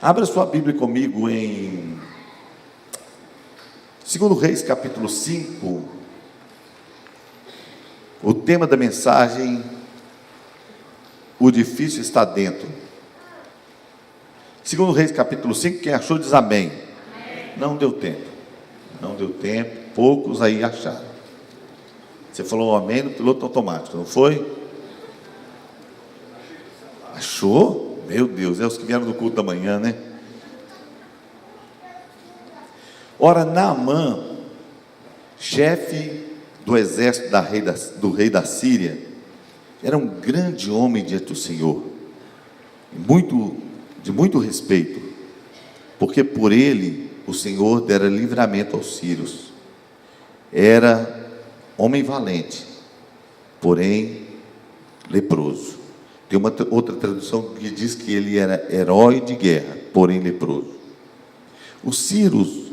Abra sua Bíblia comigo em 2 Reis, capítulo 5. O tema da mensagem: o difícil está dentro. 2 Reis, capítulo 5, quem achou diz amém. Não deu tempo. Não deu tempo, poucos aí acharam. Você falou amém no piloto automático, não foi? Achou? Meu Deus, é os que vieram do culto da manhã, né? Ora, Naamã, chefe do exército do rei da Síria, era um grande homem diante do Senhor, de muito respeito, porque por ele o Senhor dera livramento aos sírios. Era homem valente, porém leproso. Tem uma outra tradução que diz que ele era herói de guerra, porém leproso. Os sírios,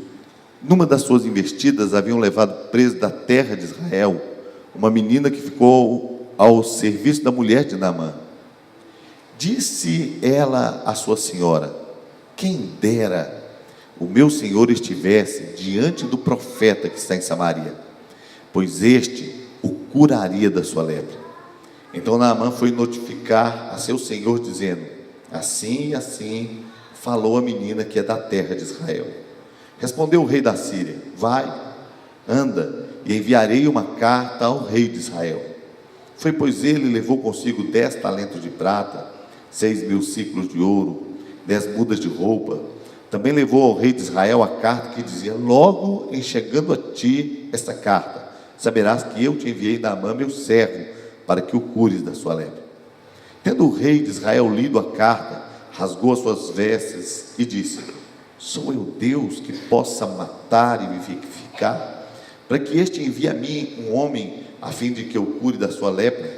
numa das suas investidas, haviam levado preso da terra de Israel uma menina que ficou ao serviço da mulher de Naamã. Disse ela à sua senhora: quem dera o meu senhor estivesse diante do profeta que está em Samaria, pois este o curaria da sua lepra. Então Naamã foi notificar a seu senhor, dizendo: assim e assim falou a menina que é da terra de Israel. Respondeu o rei da Síria: vai, anda, e enviarei uma carta ao rei de Israel. Foi, pois, ele e levou consigo 10 talentos de prata, 6.000 siclos de ouro, 10 mudas de roupa. Também levou ao rei de Israel a carta que dizia: logo em chegando a ti esta carta, saberás que eu te enviei Naamã, meu servo, para que o cures da sua lepra. Tendo o rei de Israel lido a carta, rasgou as suas vestes e disse: sou eu Deus que possa matar e vivificar, para que este envie a mim um homem, a fim de que eu cure da sua lepra?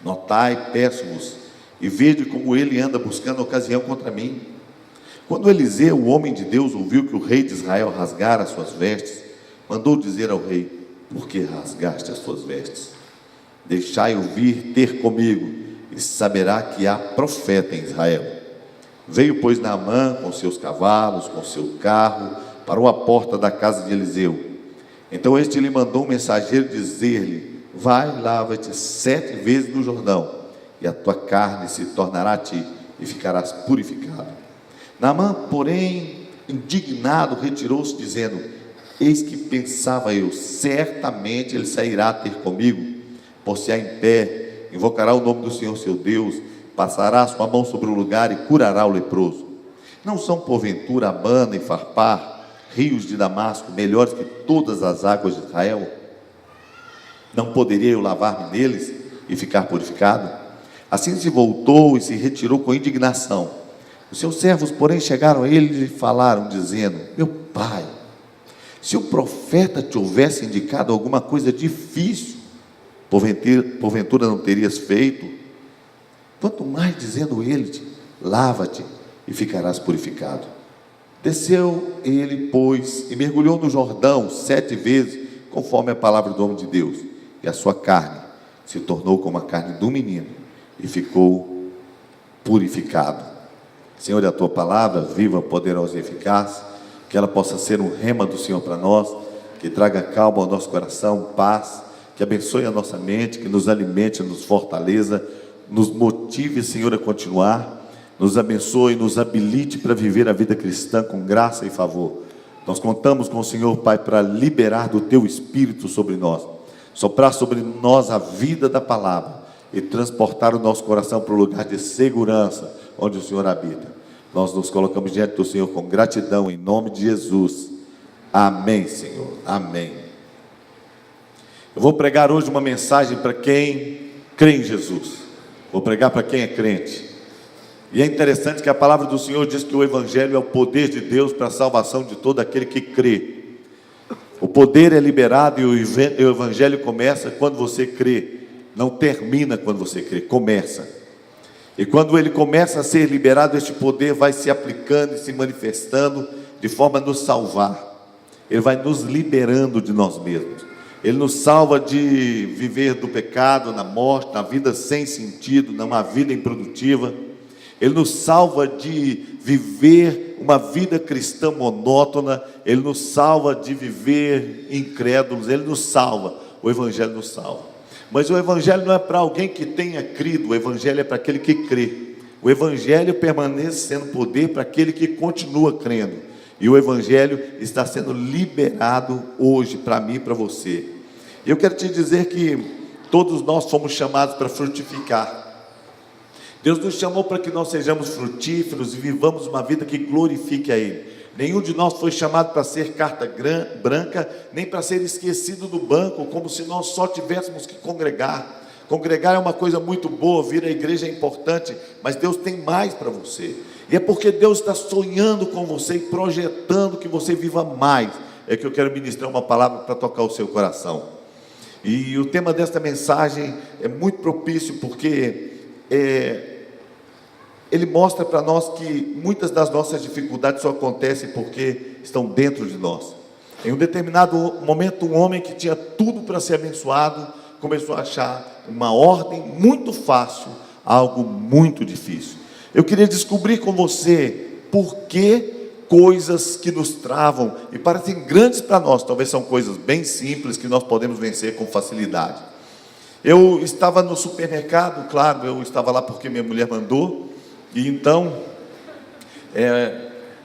Notai, peço-vos, e vede como ele anda buscando ocasião contra mim. Quando Eliseu, o homem de Deus, ouviu que o rei de Israel rasgara as suas vestes, mandou dizer ao rei: por que rasgaste as suas vestes? Deixai-o vir ter comigo, e saberá que há profeta em Israel. Veio, pois, Naamã com seus cavalos, com seu carro, parou à porta da casa de Eliseu. Então este lhe mandou um mensageiro dizer-lhe: vai, lava-te 7 vezes no Jordão, e a tua carne se tornará a ti, e ficarás purificado. Naamã, porém, indignado, retirou-se, dizendo: eis que pensava eu, certamente ele sairá a ter comigo, por-se-á em pé, invocará o nome do Senhor seu Deus, passará a sua mão sobre o lugar e curará o leproso. Não são porventura Abana e Farpar, rios de Damasco, melhores que todas as águas de Israel? Não poderia eu lavar-me neles e ficar purificado? Assim se voltou e se retirou com indignação. Os seus servos, porém, chegaram a ele e lhe falaram, dizendo: meu pai, se o profeta te houvesse indicado alguma coisa difícil, porventura não terias feito? Quanto mais dizendo ele: lava-te e ficarás purificado. Desceu ele, pois, e mergulhou no Jordão 7 vezes, conforme a palavra do homem de Deus, e a sua carne se tornou como a carne do menino, e ficou purificado. Senhor, é a tua palavra viva, poderosa e eficaz, que ela possa ser um rema do Senhor para nós, que traga calma ao nosso coração, paz, que abençoe a nossa mente, que nos alimente, nos fortaleça, nos motive, Senhor, a continuar, nos abençoe, nos habilite para viver a vida cristã com graça e favor. Nós contamos com o Senhor, Pai, para liberar do Teu Espírito sobre nós, soprar sobre nós a vida da palavra e transportar o nosso coração para o lugar de segurança, onde o Senhor habita. Nós nos colocamos diante do Senhor com gratidão, em nome de Jesus. Amém, Senhor. Amém. Eu vou pregar hoje uma mensagem para quem crê em Jesus. Vou pregar para quem é crente. E é interessante que a palavra do Senhor diz que o Evangelho é o poder de Deus para a salvação de todo aquele que crê. O poder é liberado e o Evangelho começa quando você crê. Não termina quando você crê, começa. E quando ele começa a ser liberado, este poder vai se aplicando e se manifestando de forma a nos salvar. Ele vai nos liberando de nós mesmos. Ele nos salva de viver do pecado, na morte, na vida sem sentido, numa vida improdutiva. Ele nos salva de viver uma vida cristã monótona, Ele nos salva de viver incrédulos, Ele nos salva, o Evangelho nos salva. Mas o Evangelho não é para alguém que tenha crido, o Evangelho é para aquele que crê. O Evangelho permanece sendo poder para aquele que continua crendo. E o Evangelho está sendo liberado hoje para mim e para você. E eu quero te dizer que todos nós fomos chamados para frutificar. Deus nos chamou para que nós sejamos frutíferos e vivamos uma vida que glorifique a Ele. Nenhum de nós foi chamado para ser carta branca, nem para ser esquecido do banco, como se nós só tivéssemos que congregar. Congregar é uma coisa muito boa, vir à igreja é importante, mas Deus tem mais para você. E é porque Deus está sonhando com você e projetando que você viva mais, é que eu quero ministrar uma palavra para tocar o seu coração. E o tema desta mensagem é muito propício, porque ele mostra para nós que muitas das nossas dificuldades só acontecem porque estão dentro de nós. Em um determinado momento, um homem que tinha tudo para ser abençoado, começou a achar uma ordem muito fácil, algo muito difícil. Eu queria descobrir com você por que coisas que nos travam e parecem grandes para nós, talvez são coisas bem simples que nós podemos vencer com facilidade. Eu estava no supermercado, claro, eu estava lá porque minha mulher mandou, e então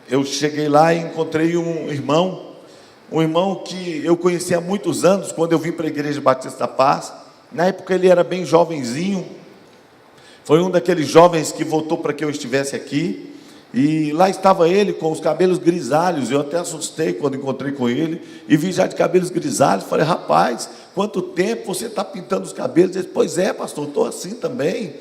eu cheguei lá e encontrei um irmão que eu conheci há muitos anos, quando eu vim para a Igreja Batista da Paz. Na época ele era bem jovenzinho, foi um daqueles jovens que votou para que eu estivesse aqui, e lá estava ele com os cabelos grisalhos. Eu até assustei quando encontrei com ele, e vi já de cabelos grisalhos. Falei: rapaz, quanto tempo você está pintando os cabelos? Ele disse: pois é, pastor, estou assim também.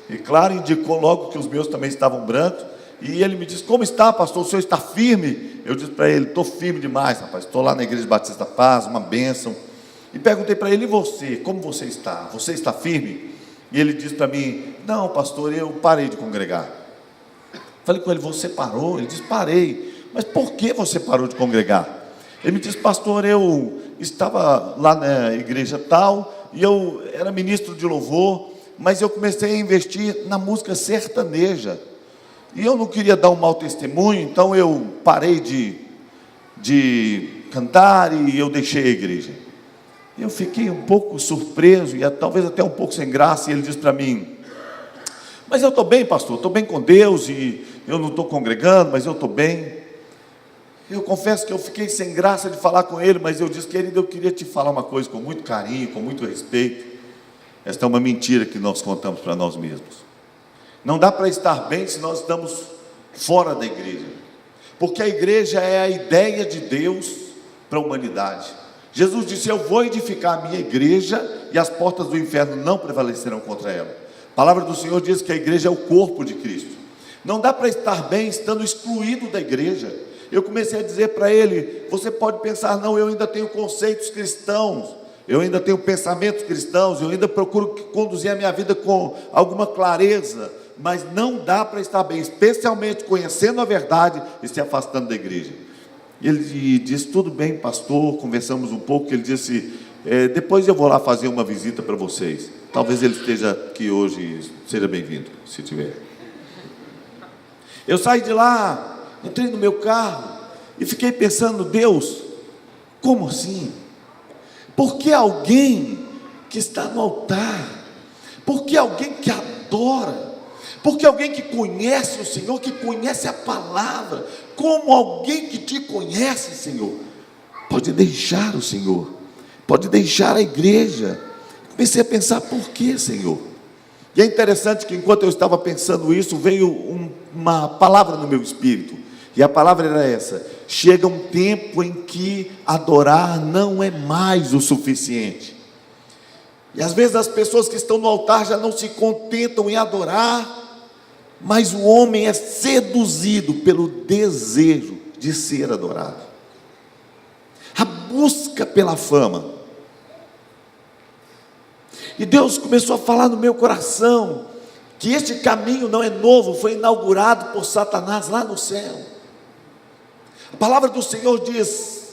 E claro, indicou logo que os meus também estavam brancos, e ele me disse: como está, pastor, o senhor está firme? Eu disse para ele: estou firme demais, rapaz, estou lá na Igreja Batista da Paz, uma bênção. E perguntei para ele: e você, como você está? Você está firme? E ele disse para mim: não, pastor, eu parei de congregar. Falei com ele: você parou? Ele disse: parei. Mas por que você parou de congregar? Ele me disse: pastor, eu estava lá na igreja tal, e eu era ministro de louvor, mas eu comecei a investir na música sertaneja, e eu não queria dar um mau testemunho, então eu parei de cantar e eu deixei a igreja. Eu fiquei um pouco surpreso, e talvez até um pouco sem graça, e ele disse para mim: mas eu estou bem, pastor, estou bem com Deus, e eu não estou congregando, mas eu estou bem. Eu confesso que eu fiquei sem graça de falar com ele, mas eu disse: querido, eu queria te falar uma coisa com muito carinho, com muito respeito. Esta é uma mentira que nós contamos para nós mesmos. Não dá para estar bem se nós estamos fora da igreja, porque a igreja é a ideia de Deus para a humanidade. Jesus disse: eu vou edificar a minha igreja, e as portas do inferno não prevalecerão contra ela. A palavra do Senhor diz que a igreja é o corpo de Cristo. Não dá para estar bem estando excluído da igreja. Eu comecei a dizer para ele: você pode pensar, não, eu ainda tenho conceitos cristãos, eu ainda tenho pensamentos cristãos, eu ainda procuro conduzir a minha vida com alguma clareza, mas não dá para estar bem, especialmente conhecendo a verdade e se afastando da igreja. Ele disse: tudo bem, pastor. Conversamos um pouco. Ele disse: depois eu vou lá fazer uma visita para vocês. Talvez ele esteja aqui hoje. Seja bem-vindo, se tiver. Eu saí de lá, entrei no meu carro e fiquei pensando: Deus, como assim? Por que alguém que está no altar? Por que alguém que adora? Por que alguém que conhece o Senhor, que conhece a palavra, como alguém que te conhece, Senhor, pode deixar o Senhor, pode deixar a igreja? Comecei a pensar: por que, Senhor? E é interessante que enquanto eu estava pensando isso, veio uma palavra no meu espírito, e a palavra era essa: chega um tempo em que adorar não é mais o suficiente. E às vezes as pessoas que estão no altar já não se contentam em adorar, mas o homem é seduzido pelo desejo de ser adorado, a busca pela fama. E Deus começou a falar no meu coração que este caminho não é novo, foi inaugurado por Satanás lá no céu. A palavra do Senhor diz: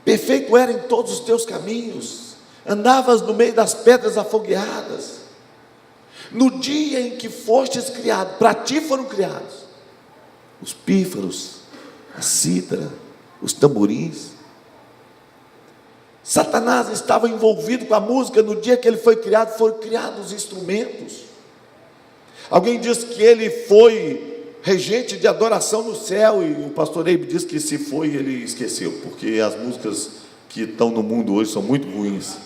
perfeito era em todos os teus caminhos, andavas no meio das pedras afogueadas. No dia em que fostes criado, para ti foram criados os pífaros, a cítara, os tamborins. Satanás estava envolvido com a música. No dia que ele foi criado, foram criados os instrumentos. Alguém diz que ele foi regente de adoração no céu, e o pastor Eibe diz que se foi, ele esqueceu, porque as músicas que estão no mundo hoje são muito ruins.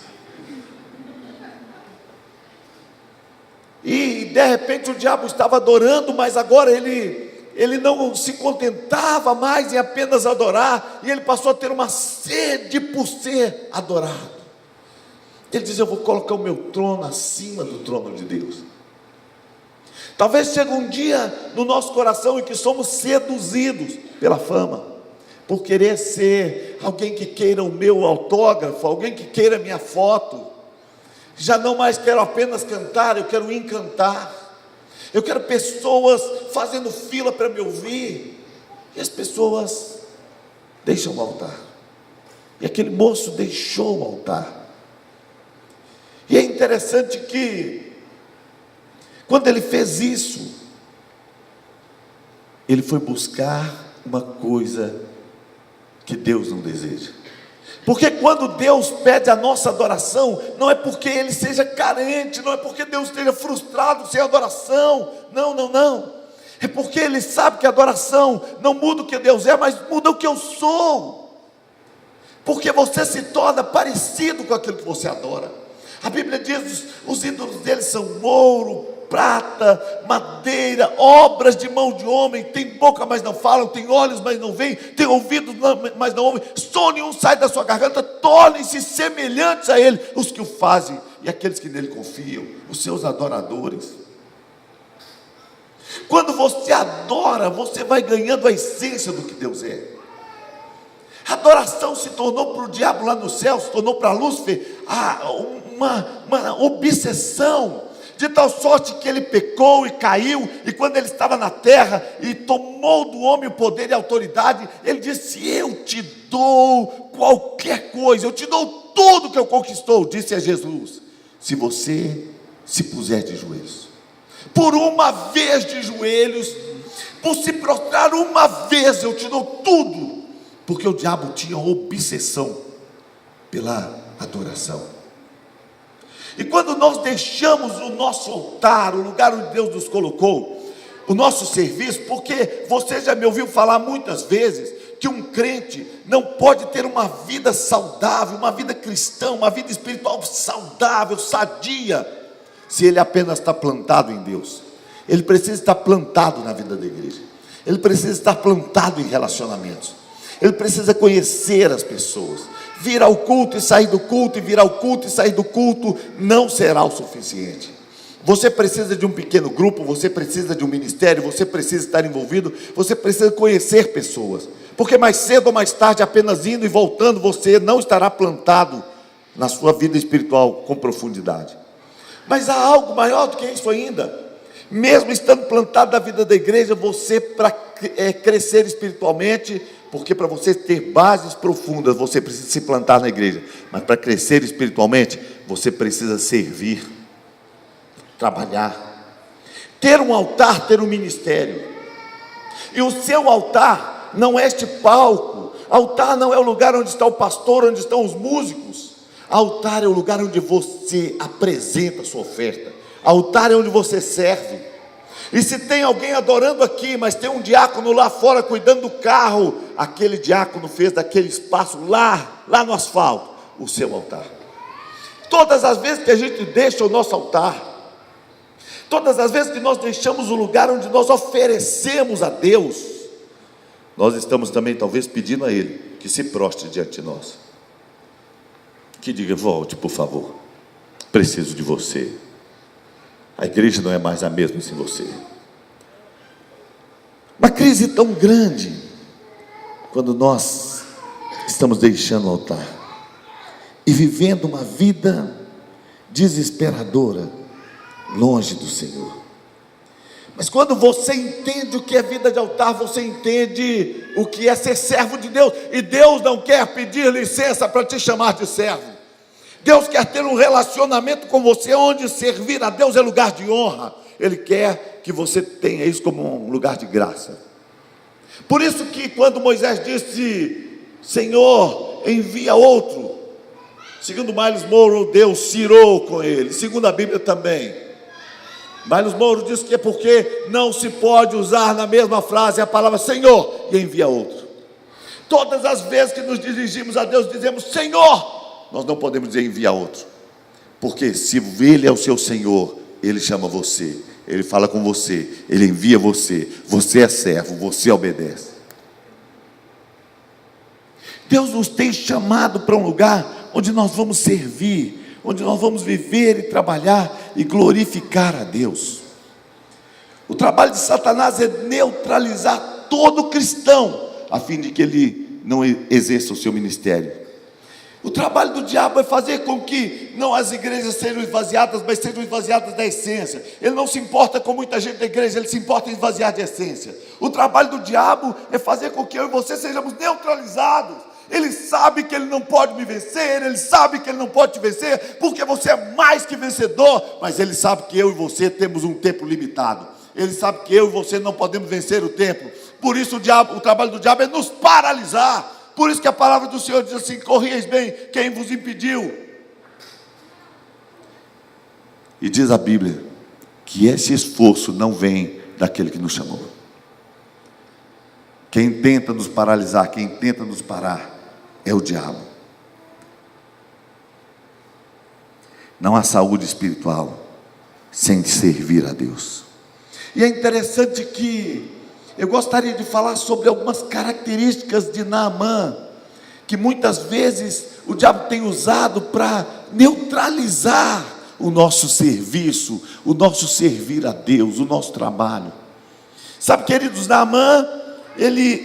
E de repente o diabo estava adorando, mas agora ele não se contentava mais em apenas adorar, e ele passou a ter uma sede por ser adorado. Ele diz: eu vou colocar o meu trono acima do trono de Deus. Talvez chegue um dia no nosso coração em que somos seduzidos pela fama, por querer ser alguém que queira o meu autógrafo, alguém que queira a minha foto. Já não mais quero apenas cantar, eu quero encantar. Eu quero pessoas fazendo fila para me ouvir. E as pessoas deixam o altar. E aquele moço deixou o altar. E é interessante que, quando ele fez isso, ele foi buscar uma coisa que Deus não deseja. Porque quando Deus pede a nossa adoração, não é porque Ele seja carente, não é porque Deus esteja frustrado sem adoração, não, é porque Ele sabe que a adoração não muda o que Deus é, mas muda o que eu sou, porque você se torna parecido com aquilo que você adora. A Bíblia diz: os ídolos deles são ouro, prata, madeira, obras de mão de homem. Tem boca, mas não falam, tem olhos, mas não veem, tem ouvidos, mas não ouvem. Som nenhum sai da sua garganta. Tornem-se semelhantes a ele os que o fazem e aqueles que nele confiam, os seus adoradores. Quando você adora, você vai ganhando a essência do que Deus é. A adoração se tornou para o diabo lá no céu, se tornou para Lúcifer uma obsessão, de tal sorte que ele pecou e caiu, e quando ele estava na terra e tomou do homem o poder e a autoridade, ele disse: eu te dou qualquer coisa, eu te dou tudo que eu conquistou, disse a Jesus, se você se puser de joelhos. Por uma vez de joelhos, por se prostrar uma vez, eu te dou tudo, porque o diabo tinha obsessão pela adoração. E quando nós deixamos o nosso altar, o lugar onde Deus nos colocou, o nosso serviço, porque você já me ouviu falar muitas vezes que um crente não pode ter uma vida saudável, uma vida cristã, uma vida espiritual saudável, sadia, se ele apenas está plantado em Deus. Ele precisa estar plantado na vida da igreja, ele precisa estar plantado em relacionamentos, ele precisa conhecer as pessoas. Vir ao culto e sair do culto, e vir ao culto e sair do culto, não será o suficiente. Você precisa de um pequeno grupo, você precisa de um ministério, você precisa estar envolvido, você precisa conhecer pessoas, porque mais cedo ou mais tarde, apenas indo e voltando, você não estará plantado na sua vida espiritual com profundidade. Mas há algo maior do que isso ainda. Mesmo estando plantado na vida da igreja, você, para crescer espiritualmente, porque para você ter bases profundas, você precisa se plantar na igreja, mas para crescer espiritualmente, você precisa servir, trabalhar, ter um altar, ter um ministério. E o seu altar não é este palco, altar não é o lugar onde está o pastor, onde estão os músicos. Altar é o lugar onde você apresenta a sua oferta, altar é onde você serve. E se tem alguém adorando aqui, mas tem um diácono lá fora cuidando do carro, aquele diácono fez daquele espaço lá no asfalto, o seu altar. Todas as vezes que a gente deixa o nosso altar, todas as vezes que nós deixamos o lugar onde nós oferecemos a Deus, nós estamos também talvez pedindo a Ele que se prostre diante de nós, que diga: volte por favor, preciso de você. A igreja não é mais a mesma sem você. Uma crise tão grande, quando nós estamos deixando o altar e vivendo uma vida desesperadora, longe do Senhor. Mas quando você entende o que é vida de altar, você entende o que é ser servo de Deus. E Deus não quer pedir licença para te chamar de servo. Deus quer ter um relacionamento com você, onde servir a Deus é lugar de honra. Ele quer que você tenha isso como um lugar de graça. Por isso que quando Moisés disse: Senhor, envia outro, segundo Miles Monroe, Deus cirou com ele. Segundo a Bíblia também, Miles Monroe diz que é porque não se pode usar na mesma frase a palavra Senhor e envia outro. Todas as vezes que nos dirigimos a Deus, dizemos Senhor, nós não podemos dizer envia outro, porque se Ele é o seu Senhor, Ele chama você, Ele fala com você, Ele envia você, você é servo, você obedece. Deus nos tem chamado para um lugar onde nós vamos servir, onde nós vamos viver e trabalhar e glorificar a Deus. O trabalho de Satanás é neutralizar todo cristão, a fim de que ele não exerça o seu ministério. O trabalho do diabo é fazer com que não as igrejas sejam esvaziadas, mas sejam esvaziadas da essência. Ele não se importa com muita gente da igreja, ele se importa em esvaziar de essência. O trabalho do diabo é fazer com que eu e você sejamos neutralizados. Ele sabe que ele não pode me vencer, ele sabe que ele não pode te vencer, porque você é mais que vencedor, mas ele sabe que eu e você temos um tempo limitado. Ele sabe que eu e você não podemos vencer o tempo. Por isso o trabalho do diabo é nos paralisar. Por isso que a palavra do Senhor diz assim: corrieis bem quem vos impediu. E diz a Bíblia que esse esforço não vem daquele que nos chamou. Quem tenta nos paralisar, quem tenta nos parar, é o diabo. Não há saúde espiritual sem servir a Deus. E é interessante que eu gostaria de falar sobre algumas características de Naamã, que muitas vezes o diabo tem usado para neutralizar o nosso serviço, o nosso servir a Deus, o nosso trabalho. Sabe, queridos, Naamã,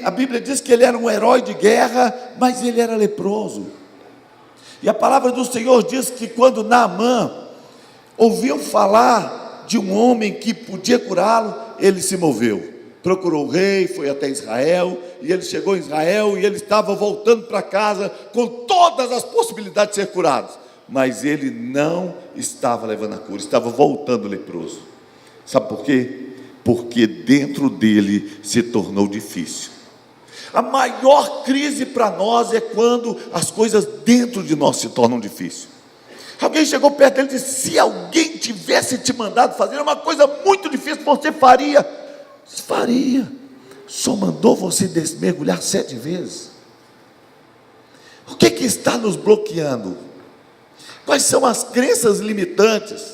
a Bíblia diz que ele era um herói de guerra, mas ele era leproso. E a palavra do Senhor diz que quando Naamã ouviu falar de um homem que podia curá-lo, ele se moveu, procurou o rei, foi até Israel, e ele chegou em Israel, e ele estava voltando para casa, com todas as possibilidades de ser curado, mas ele não estava levando a cura, estava voltando leproso. Sabe por quê? Porque dentro dele se tornou difícil. A maior crise para nós é quando as coisas dentro de nós se tornam difíceis. Alguém chegou perto dele e disse: se alguém tivesse te mandado fazer uma coisa muito difícil, você faria? Faria. Só mandou você mergulhar 7 vezes. O que está nos bloqueando? Quais são as crenças limitantes?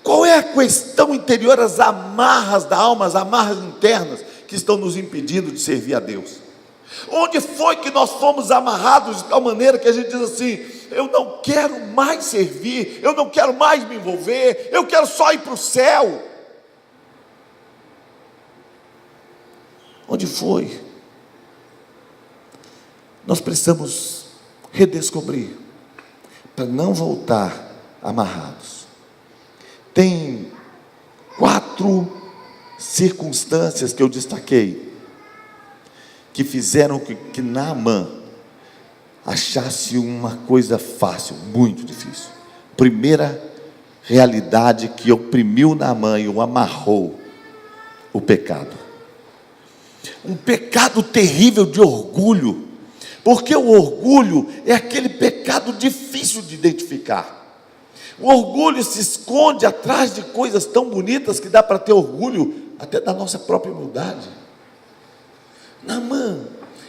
Qual é a questão interior, as amarras da alma, as amarras internas que estão nos impedindo de servir a Deus? Onde foi que nós fomos amarrados de tal maneira que a gente diz assim: eu não quero mais servir, eu não quero mais me envolver, eu quero só ir para o céu? Onde foi? Nós precisamos redescobrir, para não voltar amarrados. Tem 4 circunstâncias que eu destaquei, que fizeram que Naamã achasse uma coisa fácil, muito difícil. Primeira realidade que oprimiu Naamã e o amarrou: o pecado. Um pecado terrível de orgulho, porque o orgulho é aquele pecado difícil de identificar. O orgulho se esconde atrás de coisas tão bonitas que dá para ter orgulho até da nossa própria humildade. Naamã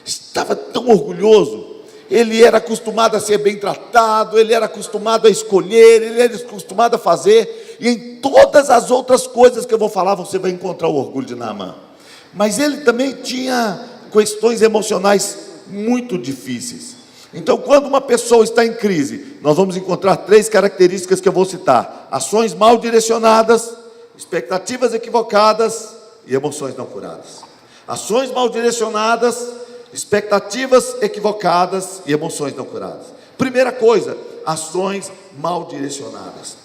estava tão orgulhoso, ele era acostumado a ser bem tratado, ele era acostumado a escolher, ele era acostumado a fazer, e em todas as outras coisas que eu vou falar, você vai encontrar o orgulho de Naamã. Mas ele também tinha questões emocionais muito difíceis. Então, quando uma pessoa está em crise, nós vamos encontrar 3 características que eu vou citar: ações mal direcionadas, expectativas equivocadas e emoções não curadas. Ações mal direcionadas, expectativas equivocadas e emoções não curadas. Primeira coisa, ações mal direcionadas.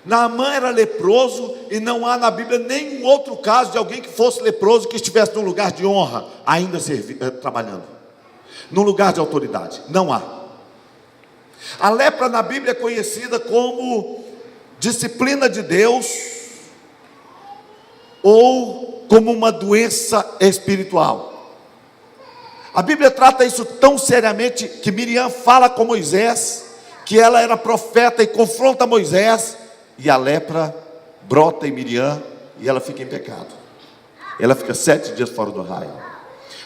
Naamã era leproso, e não há na Bíblia nenhum outro caso de alguém que fosse leproso que estivesse num lugar de honra, ainda trabalhando, num lugar de autoridade. Não há. A lepra na Bíblia é conhecida como disciplina de Deus ou como uma doença espiritual. A Bíblia trata isso tão seriamente que Miriam fala com Moisés que ela era profeta e confronta Moisés, e a lepra brota em Miriam e ela fica em pecado. Ela fica 7 dias fora do arraial.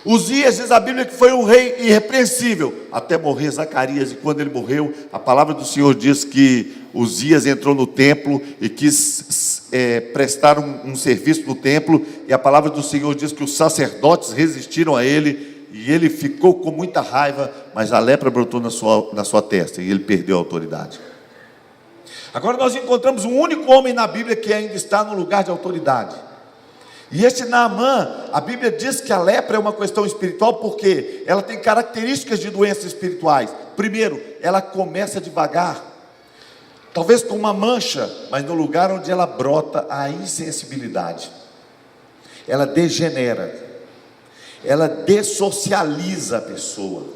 Uzias, diz a Bíblia, que foi um rei irrepreensível até morrer Zacarias, e quando ele morreu, a palavra do Senhor diz que Uzias entrou no templo e quis prestar um serviço no templo, e a palavra do Senhor diz que os sacerdotes resistiram a ele, e ele ficou com muita raiva, mas a lepra brotou na sua testa, e ele perdeu a autoridade. Agora nós encontramos um único homem na Bíblia que ainda está no lugar de autoridade, e este Naamã, a Bíblia diz que a lepra é uma questão espiritual, porque ela tem características de doenças espirituais. Primeiro, ela começa devagar, talvez com uma mancha, mas no lugar onde ela brota, a insensibilidade, ela degenera, ela dessocializa a pessoa,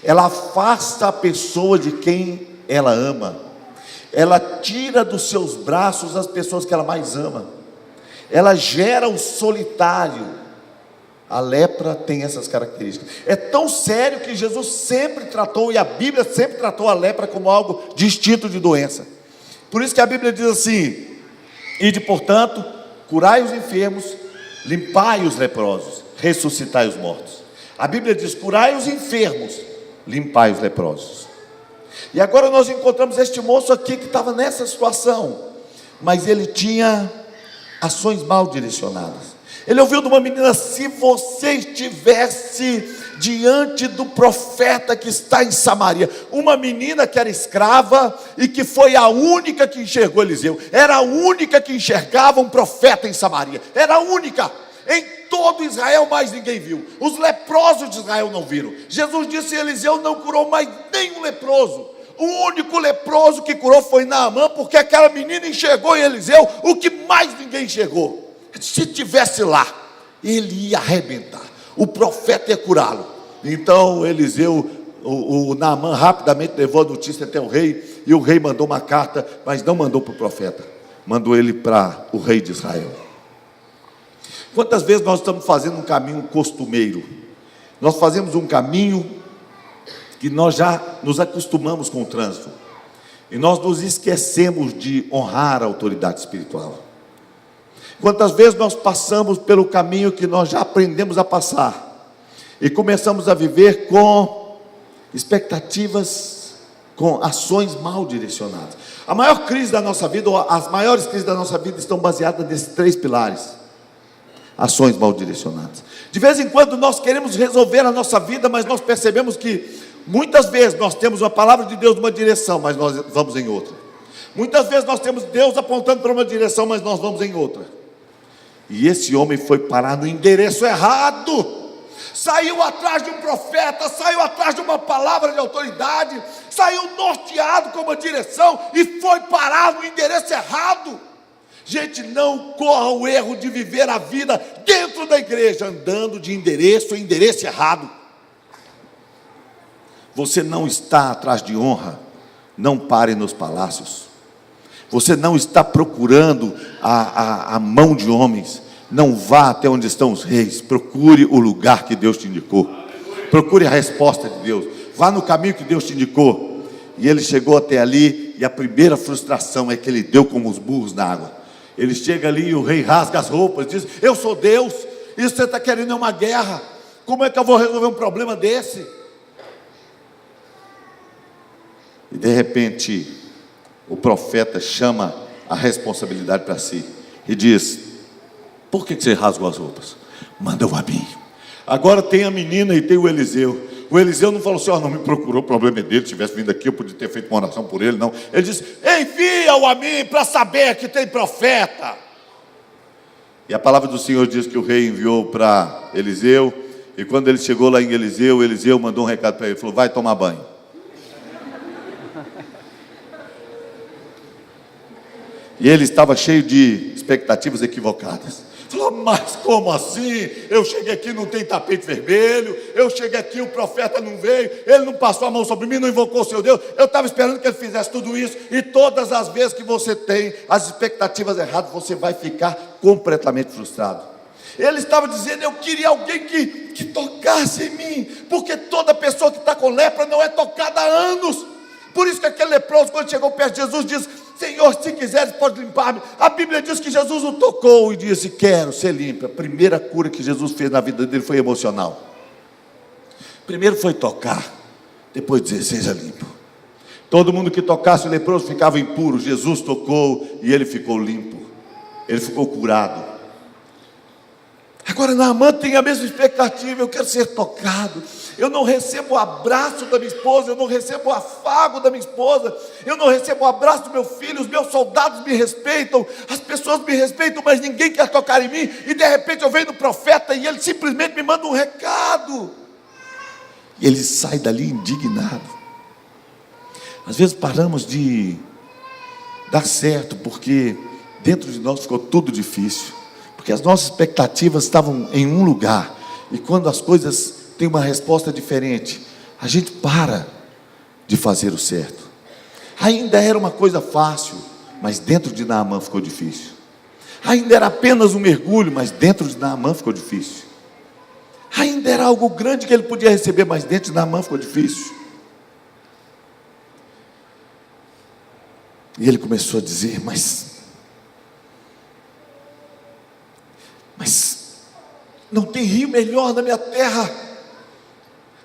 ela afasta a pessoa de quem ela ama, ela tira dos seus braços as pessoas que ela mais ama, ela gera o solitário. A lepra tem essas características. É tão sério que Jesus sempre tratou, e a Bíblia sempre tratou a lepra como algo distinto de doença. Por isso que a Bíblia diz assim: ide, portanto, curai os enfermos, limpai os leprosos, ressuscitai os mortos. A Bíblia diz: curai os enfermos, limpai os leprosos. E agora nós encontramos este moço aqui que estava nessa situação, mas ele tinha ações mal direcionadas. Ele ouviu de uma menina: se você estivesse diante do profeta que está em Samaria. Uma menina que era escrava e que foi a única que enxergou Eliseu. Era a única que enxergava um profeta em Samaria. Era a única. Em todo Israel mais ninguém viu. Os leprosos de Israel não viram. Jesus disse: Eliseu não curou mais nenhum leproso. O único leproso que curou foi Naamã, porque aquela menina enxergou em Eliseu o que mais ninguém enxergou. Se tivesse lá, ele ia arrebentar, o profeta ia curá-lo. Então Eliseu, o Naamã rapidamente levou a notícia até o rei, e o rei mandou uma carta, mas não mandou para o profeta, mandou ele para o rei de Israel. Quantas vezes nós estamos fazendo um caminho costumeiro? Nós fazemos um caminho que nós já nos acostumamos com o trânsito, e nós nos esquecemos de honrar a autoridade espiritual. Quantas vezes nós passamos pelo caminho que nós já aprendemos a passar, e começamos a viver com expectativas, com ações mal direcionadas. A maior crise da nossa vida, ou as maiores crises da nossa vida, estão baseadas nesses 3 pilares: ações mal direcionadas. De vez em quando nós queremos resolver a nossa vida, mas nós percebemos que muitas vezes nós temos uma palavra de Deus numa direção, mas nós vamos em outra. Muitas vezes nós temos Deus apontando para uma direção, mas nós vamos em outra. E esse homem foi parar no endereço errado. Saiu atrás de um profeta, saiu atrás de uma palavra de autoridade, saiu norteado com uma direção e foi parar no endereço errado. Gente, não corra o erro de viver a vida dentro da igreja, andando de endereço em endereço errado. Você não está atrás de honra, não pare nos palácios. Você não está procurando a mão de homens, não vá até onde estão os reis. Procure o lugar que Deus te indicou, procure a resposta de Deus, vá no caminho que Deus te indicou. E ele chegou até ali, e a primeira frustração é que ele deu como os burros na água. Ele chega ali e o rei rasga as roupas, diz: eu sou Deus, isso você está querendo é uma guerra, como é que eu vou resolver um problema desse? E de repente o profeta chama a responsabilidade para si e diz: por que você rasgou as roupas? Manda o a mim. Agora tem a menina e tem o Eliseu. O Eliseu não falou assim: não me procurou, o problema é dele, se tivesse vindo aqui eu podia ter feito uma oração por ele. Não, ele disse: envia-o a mim para saber que tem profeta. E a palavra do Senhor diz que o rei enviou para Eliseu, e quando ele chegou lá em Eliseu, Eliseu mandou um recado para ele, falou: vai tomar banho. E ele estava cheio de expectativas equivocadas. Falou: mas como assim? Eu cheguei aqui, não tem tapete vermelho. Eu cheguei aqui, o profeta não veio. Ele não passou a mão sobre mim, não invocou o seu Deus. Eu estava esperando que ele fizesse tudo isso. E todas as vezes que você tem as expectativas erradas, você vai ficar completamente frustrado. Ele estava dizendo: eu queria alguém que tocasse em mim, porque toda pessoa que está com lepra não é tocada há anos. Por isso que aquele leproso, quando chegou perto de Jesus, diz: Senhor, se quiseres, pode limpar-me. A Bíblia diz que Jesus o tocou e disse: quero ser limpo. A primeira cura que Jesus fez na vida dele foi emocional. Primeiro foi tocar, depois dizer: seja limpo. Todo mundo que tocasse o leproso ficava impuro. Jesus tocou e ele ficou limpo, ele ficou curado. Agora Naamã tem a mesma expectativa: eu quero ser tocado. Eu não recebo o abraço da minha esposa, eu não recebo o afago da minha esposa, eu não recebo o abraço do meu filho, os meus soldados me respeitam, as pessoas me respeitam, mas ninguém quer tocar em mim. E de repente eu venho do profeta e ele simplesmente me manda um recado, e ele sai dali indignado. Às vezes paramos de dar certo porque dentro de nós ficou tudo difícil, porque as nossas expectativas estavam em um lugar, e quando as coisas têm uma resposta diferente, a gente para de fazer o certo. Ainda era uma coisa fácil, mas dentro de Naamã ficou difícil. Ainda era apenas um mergulho, mas dentro de Naamã ficou difícil. Ainda era algo grande que ele podia receber, mas dentro de Naamã ficou difícil. E ele começou a dizer: mas não tem rio melhor na minha terra.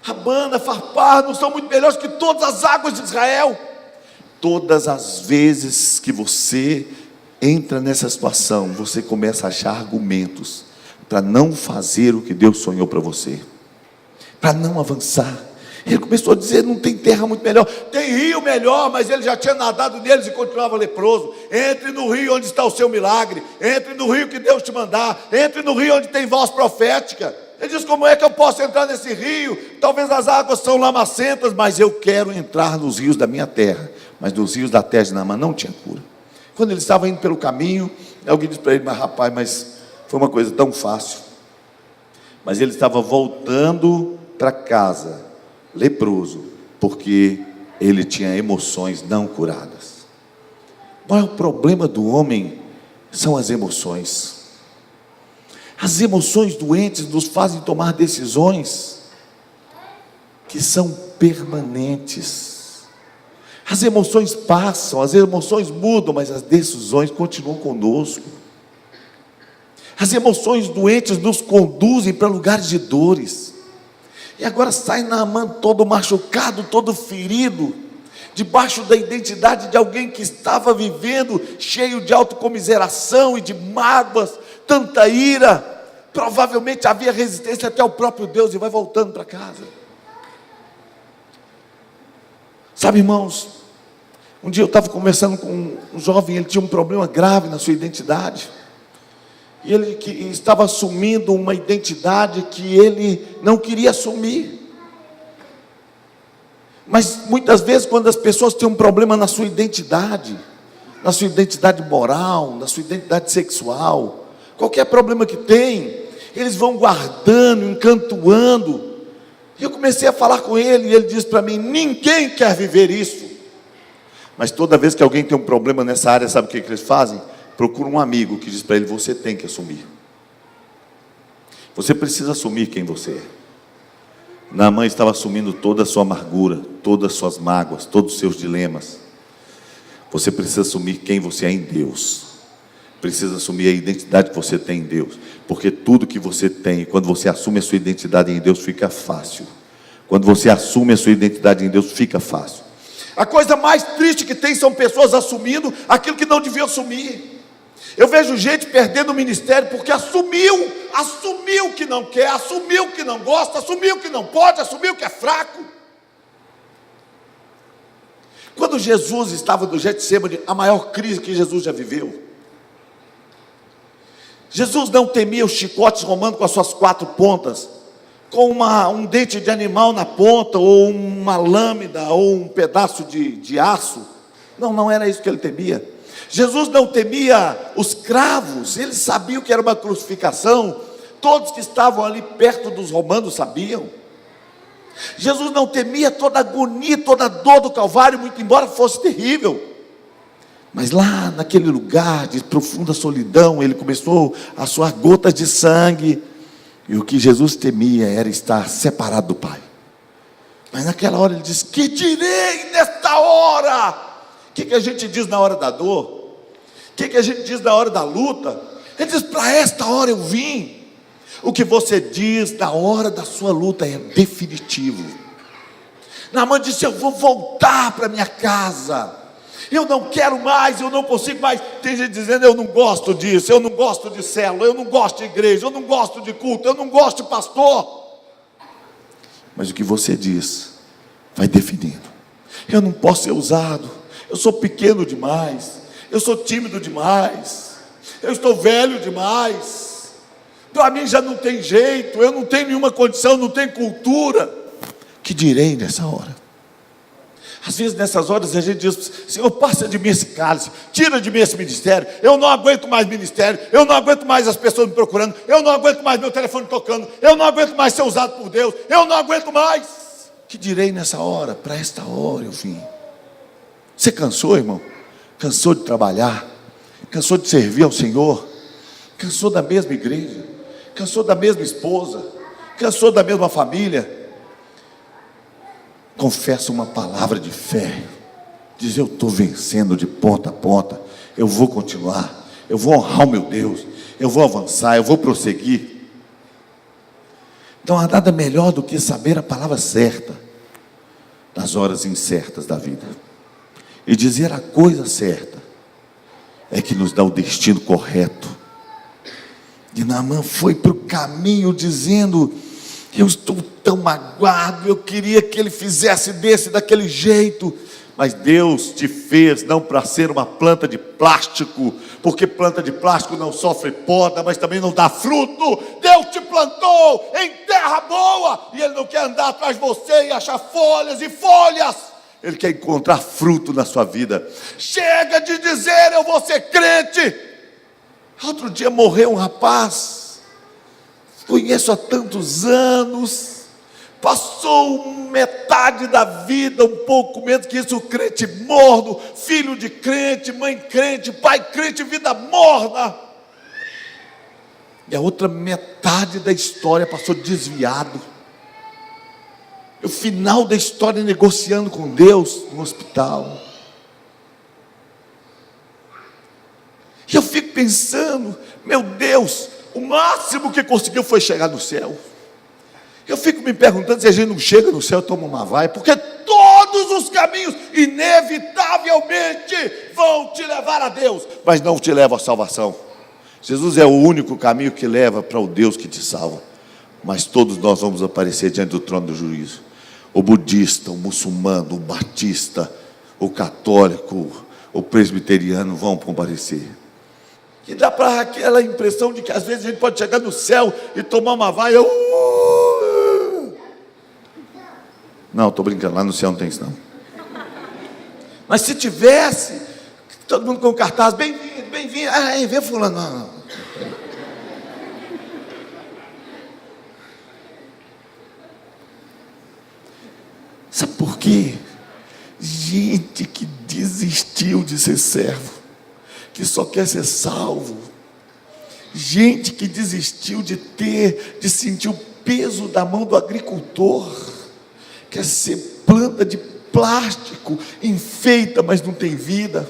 Abana, Farpar não são muito melhores que todas as águas de Israel. Todas as vezes que você entra nessa situação, você começa a achar argumentos para não fazer o que Deus sonhou para você, para não avançar. Ele começou a dizer: não tem terra muito melhor. Tem rio melhor, mas ele já tinha nadado neles e continuava leproso. Entre no rio onde está o seu milagre, entre no rio que Deus te mandar, entre no rio onde tem voz profética. Ele diz: como é que eu posso entrar nesse rio? Talvez as águas são lamacentas, mas eu quero entrar nos rios da minha terra. Mas nos rios da terra de Naamã não tinha cura. Quando ele estava indo pelo caminho, alguém disse para ele: mas rapaz, mas foi uma coisa tão fácil. Mas ele estava voltando para casa, leproso, porque ele tinha emoções não curadas. O maior problema do homem são as emoções. As emoções doentes nos fazem tomar decisões que são permanentes. As emoções passam, as emoções mudam, mas as decisões continuam conosco. As emoções doentes nos conduzem para lugares de dores. E agora sai Naamã todo machucado, todo ferido, debaixo da identidade de alguém que estava vivendo cheio de autocomiseração e de mágoas, tanta ira. Provavelmente havia resistência até ao próprio Deus, e vai voltando para casa. Sabe, irmãos, um dia eu estava conversando com um jovem, ele tinha um problema grave na sua identidade, e ele estava assumindo uma identidade que ele não queria assumir. Mas muitas vezes, quando as pessoas têm um problema na sua identidade moral, na sua identidade sexual, qualquer problema que tem, eles vão guardando, encantuando. E eu comecei a falar com ele, e ele disse para mim: ninguém quer viver isso. Mas toda vez que alguém tem um problema nessa área, sabe o que eles fazem? Procura um amigo que diz para ele: você tem que assumir. Você precisa assumir quem você é. Naamã estava assumindo toda a sua amargura, todas as suas mágoas, todos os seus dilemas. Você precisa assumir quem você é em Deus. Precisa assumir a identidade que você tem em Deus, porque tudo que você tem, quando você assume a sua identidade em Deus, fica fácil. Quando você assume a sua identidade em Deus, fica fácil. A coisa mais triste que tem são pessoas assumindo aquilo que não deviam assumir. Eu vejo gente perdendo o ministério porque assumiu que não quer, assumiu que não gosta, assumiu que não pode, assumiu que é fraco. Quando Jesus estava no Getsêmani, a maior crise que Jesus já viveu, Jesus não temia os chicotes romanos com as suas 4 pontas, com um dente de animal na ponta, ou uma lâmina, ou um pedaço de aço. Não era isso que ele temia. Jesus não temia os cravos, ele sabia o que era uma crucificação, todos que estavam ali perto dos romanos sabiam. Jesus não temia toda a agonia, toda a dor do Calvário, muito embora fosse terrível. Mas lá naquele lugar de profunda solidão, ele começou a suar gotas de sangue, e o que Jesus temia era estar separado do Pai. Mas naquela hora ele disse: que direi nesta hora? O que a gente diz na hora da dor? O que a gente diz na hora da luta? Ele diz: para esta hora eu vim. O que você diz na hora da sua luta é definitivo. Naamã disse: eu vou voltar para minha casa, eu não quero mais, eu não consigo mais. Tem gente dizendo: eu não gosto disso, eu não gosto de célula, eu não gosto de igreja, eu não gosto de culto, eu não gosto de pastor. Mas o que você diz vai definindo. Eu não posso ser usado, eu sou pequeno demais, eu sou tímido demais, eu estou velho demais, para mim já não tem jeito, eu não tenho nenhuma condição, não tenho cultura. Que direi nessa hora? Às vezes nessas horas a gente diz: Senhor, passa de mim esse cálice, tira de mim esse ministério, eu não aguento mais ministério, eu não aguento mais as pessoas me procurando, eu não aguento mais meu telefone tocando, eu não aguento mais ser usado por Deus, eu não aguento mais. Que direi nessa hora? Para esta hora eu vim. Você cansou, irmão? Cansou de trabalhar? Cansou de servir ao Senhor? Cansou da mesma igreja? Cansou da mesma esposa? Cansou da mesma família? Confessa uma palavra de fé, diz: eu estou vencendo de ponta a ponta, eu vou continuar, eu vou honrar o meu Deus, eu vou avançar, eu vou prosseguir. Então há nada melhor do que saber a palavra certa nas horas incertas da vida, e dizer a coisa certa é que nos dá o destino correto. E Naamã foi para o caminho dizendo: eu estou tão magoado, eu queria que ele fizesse daquele jeito. Mas Deus te fez não para ser uma planta de plástico, porque planta de plástico não sofre poda, mas também não dá fruto. Deus te plantou em terra boa, e Ele não quer andar atrás de você e achar folhas e folhas. Ele quer encontrar fruto na sua vida. Chega de dizer: eu vou ser crente. Outro dia morreu um rapaz, conheço há tantos anos, passou metade da vida, um pouco menos que isso, crente morno, filho de crente, mãe crente, pai crente, vida morna. E a outra metade da história passou desviado. O final da história negociando com Deus no hospital. E eu fico pensando: meu Deus, o máximo que conseguiu foi chegar no céu. Eu fico me perguntando se a gente não chega no céu e toma uma vai, porque todos os caminhos inevitavelmente vão te levar a Deus, mas não te levam à salvação. Jesus é o único caminho que leva para o Deus que te salva, mas todos nós vamos aparecer diante do trono do juízo. O budista, o muçulmano, o batista, o católico, o presbiteriano vão comparecer. E dá para aquela impressão de que às vezes a gente pode chegar no céu e tomar uma vaia. Não, estou brincando, lá no céu não tem isso não. Mas se tivesse, todo mundo com cartaz: bem-vindo, bem-vindo, vem fulano. Não. Sabe por quê? Gente que desistiu de ser servo, que só quer ser salvo. Gente que desistiu de sentir o peso da mão do agricultor. Quer ser planta de plástico, enfeita, mas não tem vida.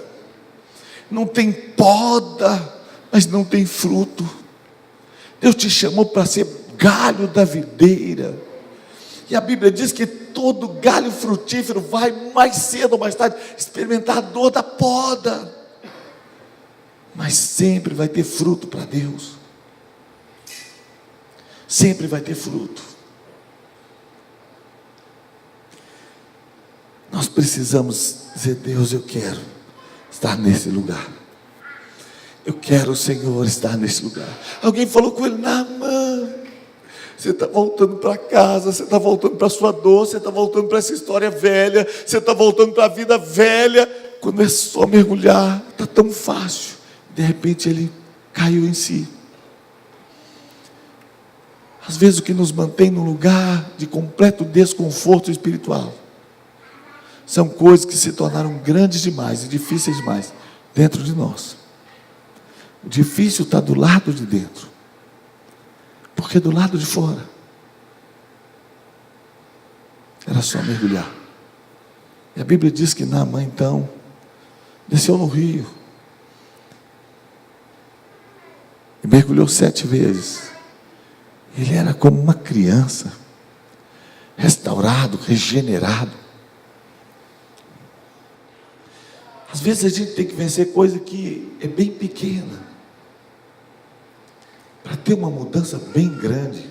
Não tem poda, mas não tem fruto. Deus te chamou para ser galho da videira. E a Bíblia diz que todo galho frutífero vai mais cedo ou mais tarde experimentar a dor da poda, mas sempre vai ter fruto para Deus. Sempre vai ter fruto. Nós precisamos dizer: Deus, eu quero estar nesse lugar. Eu quero, Senhor, estar nesse lugar. Alguém falou com ele: Naamã, Você está voltando para casa, você está voltando para a sua dor, você está voltando para essa história velha, você está voltando para a vida velha. Quando é só mergulhar, está tão fácil. De repente ele caiu em si. Às vezes o que nos mantém num lugar de completo desconforto espiritual são coisas que se tornaram grandes demais e difíceis demais dentro de nós. O difícil está do lado de dentro, porque do lado de fora era só mergulhar. E a Bíblia diz que Naamã então desceu no rio e mergulhou 7 vezes. Ele era como uma criança, restaurado, regenerado. Às vezes a gente tem que vencer coisa que é bem pequena, para ter uma mudança bem grande.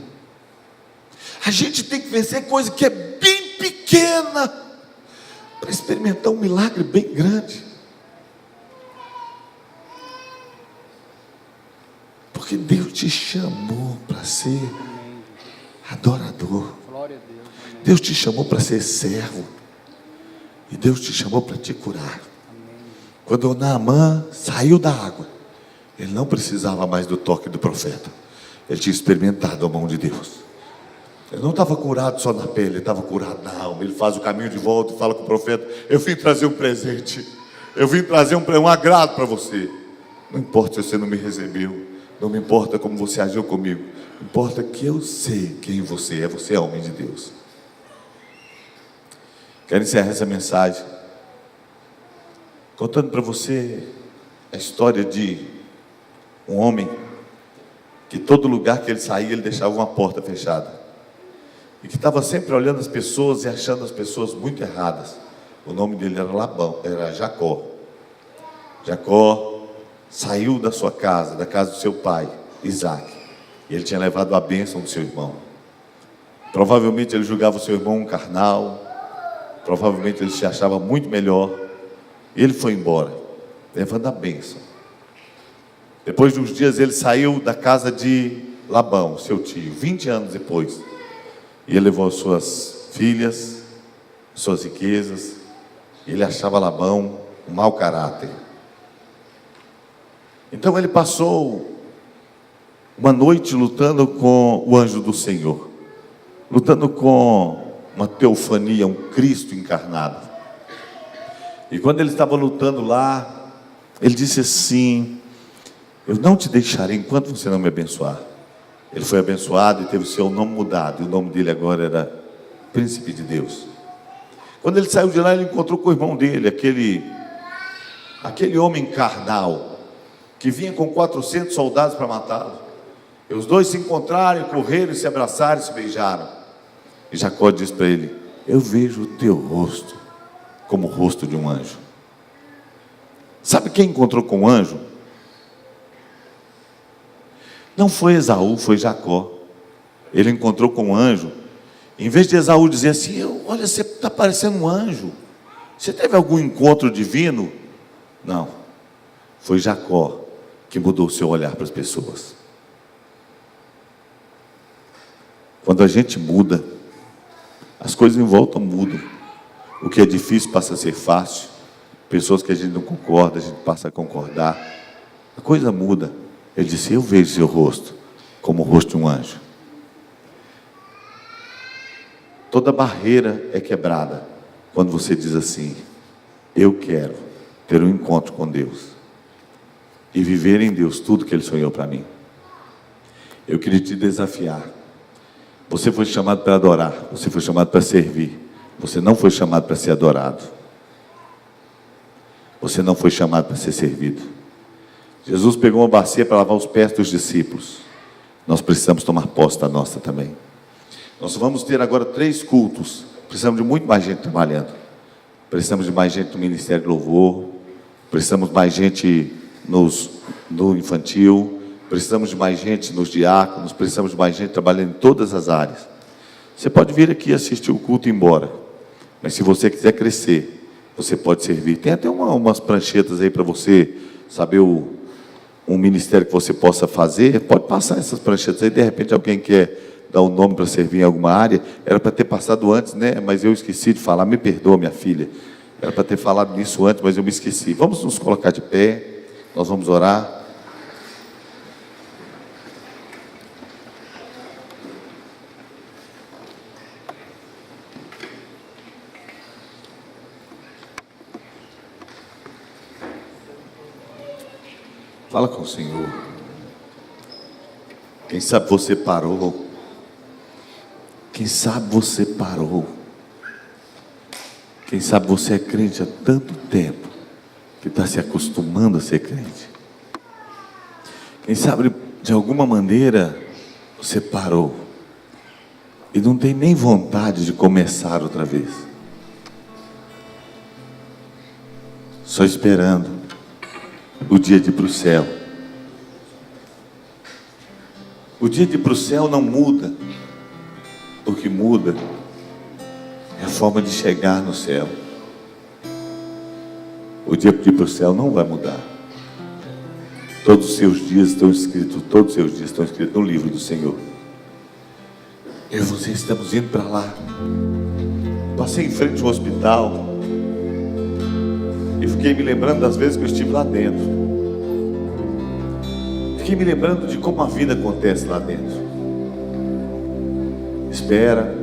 A gente tem que vencer coisa que é bem pequena, para experimentar um milagre bem grande. Porque Deus te chamou para ser adorador. Deus te chamou para ser servo. E Deus te chamou para te curar. Quando Naamã saiu da água, ele não precisava mais do toque do profeta. Ele tinha experimentado a mão de Deus. Ele não estava curado só na pele, ele estava curado na alma. Ele faz o caminho de volta e fala com o profeta: eu vim trazer um presente, eu vim trazer um agrado para você. Não importa se você não me recebeu, não me importa como você agiu comigo, importa que eu sei quem você é homem de Deus. Quero encerrar essa mensagem contando para você a história de um homem que todo lugar que ele saía, ele deixava uma porta fechada, e que estava sempre olhando as pessoas e achando as pessoas muito erradas. O nome dele era Jacó. Jacó saiu da sua casa, da casa do seu pai, Isaac, e ele tinha levado a bênção do seu irmão. Provavelmente ele julgava o seu irmão um carnal, provavelmente ele se achava muito melhor. Ele foi embora, levando a bênção. Depois de uns dias ele saiu da casa de Labão, seu tio, 20 anos depois. E ele levou as suas filhas, suas riquezas. Ele achava Labão um mau caráter. Então ele passou uma noite lutando com o anjo do Senhor, lutando com uma teofania, um Cristo encarnado. E quando ele estava lutando lá, ele disse assim: eu não te deixarei enquanto você não me abençoar. Ele foi abençoado e teve o seu nome mudado, e o nome dele agora era Príncipe de Deus. Quando ele saiu de lá, ele encontrou com o irmão dele, aquele homem carnal, que vinha com 400 soldados para matá-lo. E os dois se encontraram, correram, se abraçaram, se beijaram. E Jacó disse para ele: eu vejo o teu rosto como o rosto de um anjo. Sabe quem encontrou com o anjo? Não foi Esaú, foi Jacó. Ele encontrou com o anjo. Em vez de Esaú dizer assim: olha, você está parecendo um anjo, você teve algum encontro divino? Não, foi Jacó que mudou o seu olhar para as pessoas. Quando a gente muda, as coisas em volta mudam. O que é difícil passa a ser fácil. Pessoas que a gente não concorda, a gente passa a concordar. A coisa muda. Ele disse: eu vejo seu rosto como o rosto de um anjo. Toda barreira é quebrada quando você diz assim: eu quero ter um encontro com Deus e viver em Deus tudo que Ele sonhou para mim. Eu queria te desafiar. Você foi chamado para adorar, você foi chamado para servir. Você não foi chamado para ser adorado. Você não foi chamado para ser servido. Jesus pegou uma bacia para lavar os pés dos discípulos. Nós precisamos tomar posse da nossa também. Nós vamos ter agora 3 cultos. Precisamos de muito mais gente trabalhando. Precisamos de mais gente no Ministério de Louvor. Precisamos de mais gente no infantil. Precisamos de mais gente nos diáconos. Precisamos de mais gente trabalhando em todas as áreas. Você pode vir aqui assistir o culto e ir embora. Mas se você quiser crescer, você pode servir. Tem até umas pranchetas aí para você saber um ministério que você possa fazer. Pode passar essas pranchetas aí. De repente alguém quer dar um nome para servir em alguma área. Era para ter passado antes, né? Mas eu esqueci de falar. Me perdoa, minha filha. Era para ter falado nisso antes, mas eu me esqueci. Vamos nos colocar de pé. Nós vamos orar. Fala com o Senhor. Quem sabe você parou. Quem sabe você parou. Quem sabe você é crente há tanto tempo que está se acostumando a ser crente. Quem sabe de alguma maneira você parou e não tem nem vontade de começar outra vez. Só esperando o dia de ir para o céu. O dia de ir para o céu não muda. O que muda é a forma de chegar no céu. O dia de ir para o céu não vai mudar. Todos os seus dias estão escritos no livro do Senhor. Eu e você estamos indo para lá. Passei em frente ao hospital e fiquei me lembrando das vezes que eu estive lá dentro. Fiquei me lembrando de como a vida acontece lá dentro. Espera,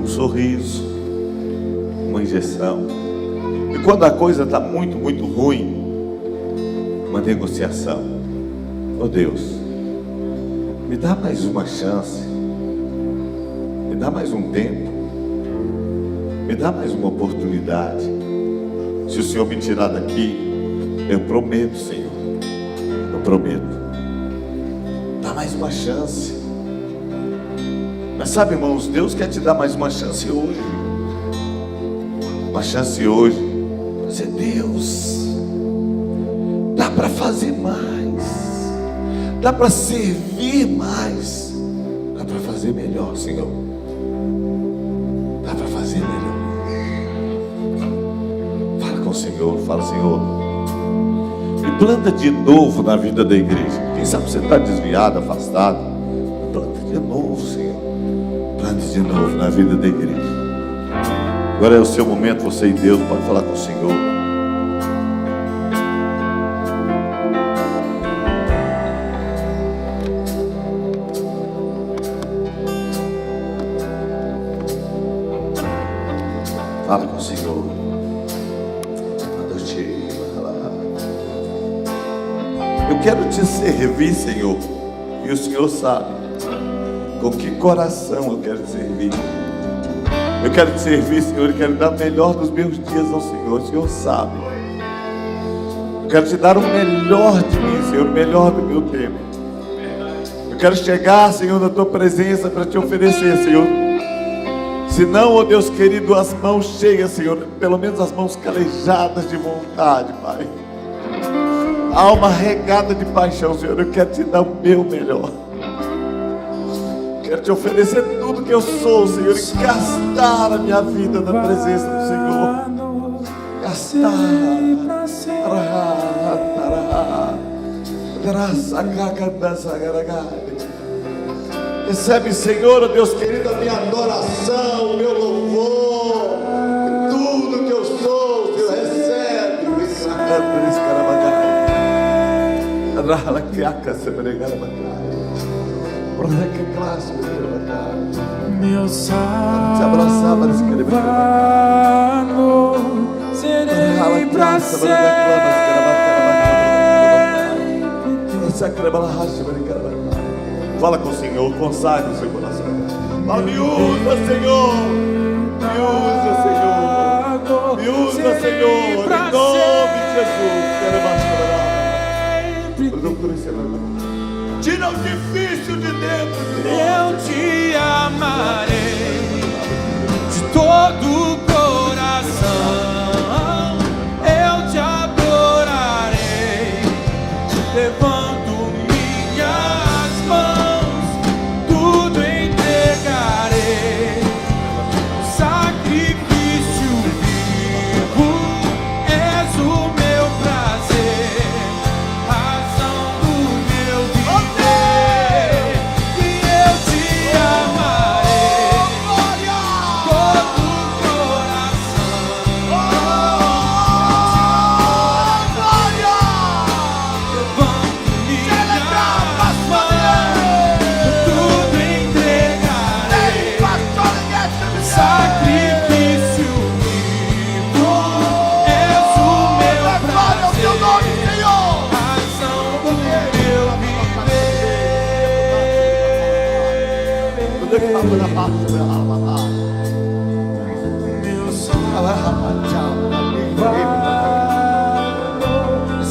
um sorriso, uma injeção. E quando a coisa está muito, muito ruim, uma negociação. Oh Deus, me dá mais uma chance. Me dá mais um tempo. Me dá mais uma oportunidade. Se o Senhor me tirar daqui, eu prometo, Senhor, eu prometo, dá mais uma chance. Mas sabe, irmãos, Deus quer te dar mais uma chance hoje. Uma chance hoje. Dizer, Deus, dá para fazer mais, dá para servir mais, dá para fazer melhor, Senhor. Dá para fazer melhor. Senhor, fala, Senhor, me planta de novo na vida da igreja. Quem sabe você está desviado, afastado, me planta de novo, Senhor. Plante de novo na vida da igreja. Agora é o seu momento, você e Deus pode falar com o Senhor. Fala com o Senhor. Eu quero te servir, Senhor, e o Senhor sabe com que coração eu quero te servir. Eu quero te servir, Senhor, e quero dar o melhor dos meus dias ao Senhor. O Senhor sabe. Eu quero te dar o melhor de mim, Senhor, o melhor do meu tempo. Eu quero chegar, Senhor, na tua presença para te oferecer, Senhor. Se não, ó Deus querido, as mãos cheias, Senhor, pelo menos as mãos calejadas de vontade, Pai. Alma regada de paixão, Senhor, eu quero te dar o meu melhor. Quero te oferecer tudo que eu sou, Senhor, e gastar a minha vida na presença do Senhor. Gastar. Recebe, Senhor, Deus querido, a minha adoração, o meu louvor, tudo que eu sou, Senhor, recebe. Meu Salvador, serei pra sempre. Fala com o Senhor, consagre o seu coração. Fala, me usa, Senhor. Me usa, Senhor. Me usa, Senhor. Em nome de Jesus. Tira o difícil de dentro. Eu te amarei de todo o coração. Eu te adorarei, levanto minhas mãos, tudo entregarei. Sacrifício vivo, és o meu prazer, razão do meu viver. E eu te Meu salvador,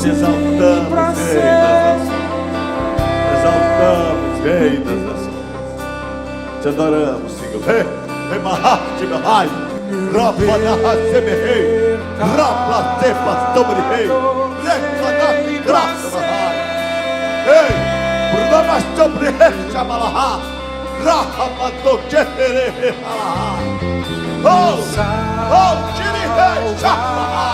Te exaltamos, Rei das nações. Exaltamos, Rei das nações. Te adoramos, Senhor. Rei, Maharte, Mahai. Rapa na Haseme Rei. Rapa Tepa Tomri Rei. Repa na Graça Mahai. Ei, Brahma Tomri Rei Chamalaha. Rapa Tochetere Rei Malaha. Oh, Tiri Rei Chamaha.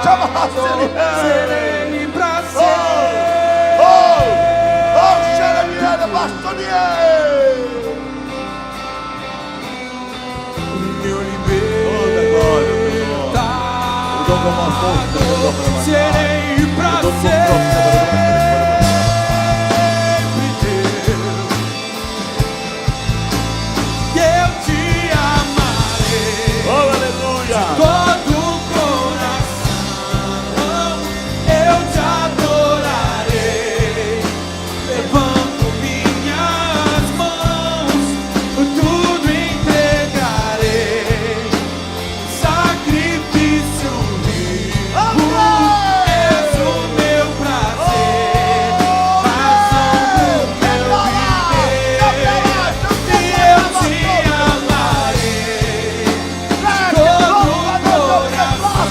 Chamaha Seri Rei. serei pra sempre. Xeremiana Bastonier. Meu libertador, serei pra sempre teu. Eu te amarei. Oh, aleluia. Todo o coração eu te adorarei. Levanto minhas mãos, tudo entregarei. Sacrifício vivo, és o meu prazer, razão do meu viver. E eu te amarei. Todo o coração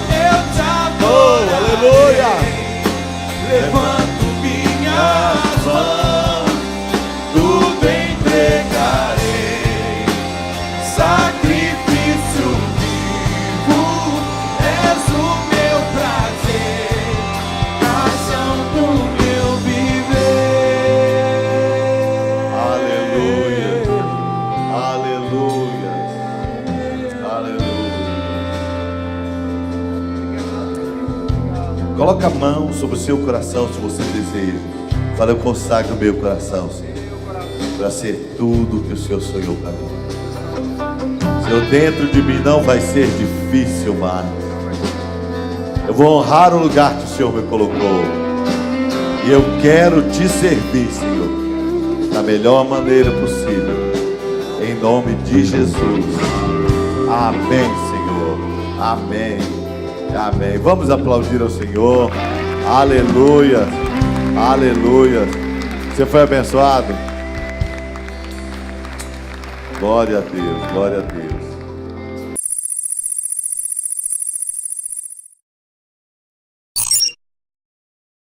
eu te Aleluia. adorarei. Levanto minhas mãos, tudo entregarei. Sacrifício vivo, és o meu prazer, razão do meu viver. Aleluia. Aleluia. Aleluia. Coloca a mão sobre o seu coração se você deseja. Fala, eu consagro o meu coração, Senhor, para ser tudo que o Senhor sonhou para mim. Senhor, dentro de mim não vai ser difícil mais. Eu vou honrar o lugar que o Senhor me colocou. E eu quero te servir, Senhor, da melhor maneira possível. Em nome de Jesus. Amém, Senhor. Amém. Amém. Vamos aplaudir ao Senhor. Aleluia. Aleluia. Você foi abençoado? Glória a Deus. Glória a Deus.